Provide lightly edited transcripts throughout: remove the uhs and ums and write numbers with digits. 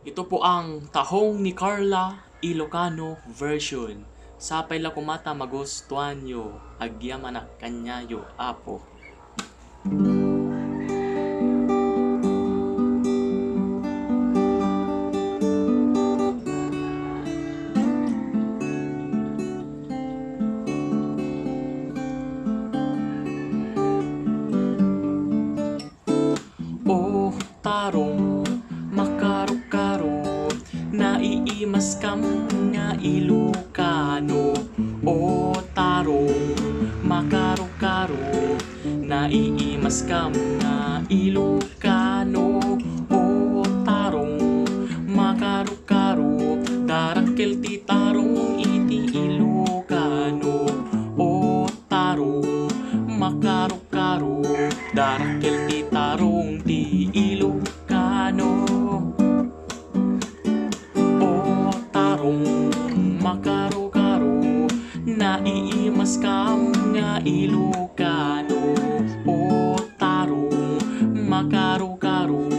Ito po ang tahong ni Carla Ilocano version. Sapay la kumata magustuhan nyo, agyaman na kanyayo apo. O tarong makaro-karo, naiimas kam nga Ilocano. O tarong makaro-karo, naiimas kam nga Ilocano. O tarong makaro-karo, darakkel ti tarong iti Ilocano. O tarong makaro-karo, darakkel ti tarong ti Ilocano. O tarong makaro-karo, naiimas kam nga Ilocano. O tarong makaro-karo,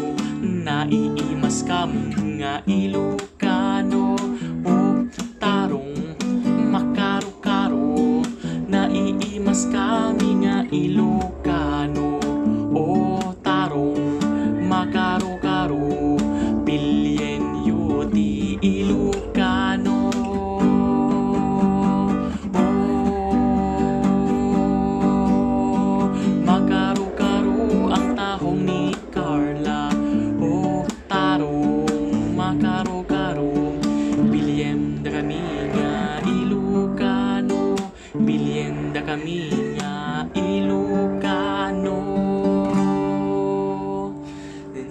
naiimas kam nga Ilocano. O tarong makaro-karo, naiimas kami nga Ilocano. O tarong makaro-karo, bilyen yu ti Ilocano. O makaro-karo ang tahong ni Carla. O tarong makaro-karo, bilyen da kami nga Ilocano. Bilyen da kami nga Ilocano.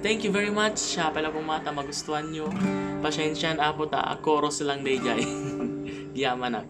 Thank you very much. Siya pala kung mata magustuhan nyo. Pasensyan apo ta. Chorus lang day jay. Yamanak.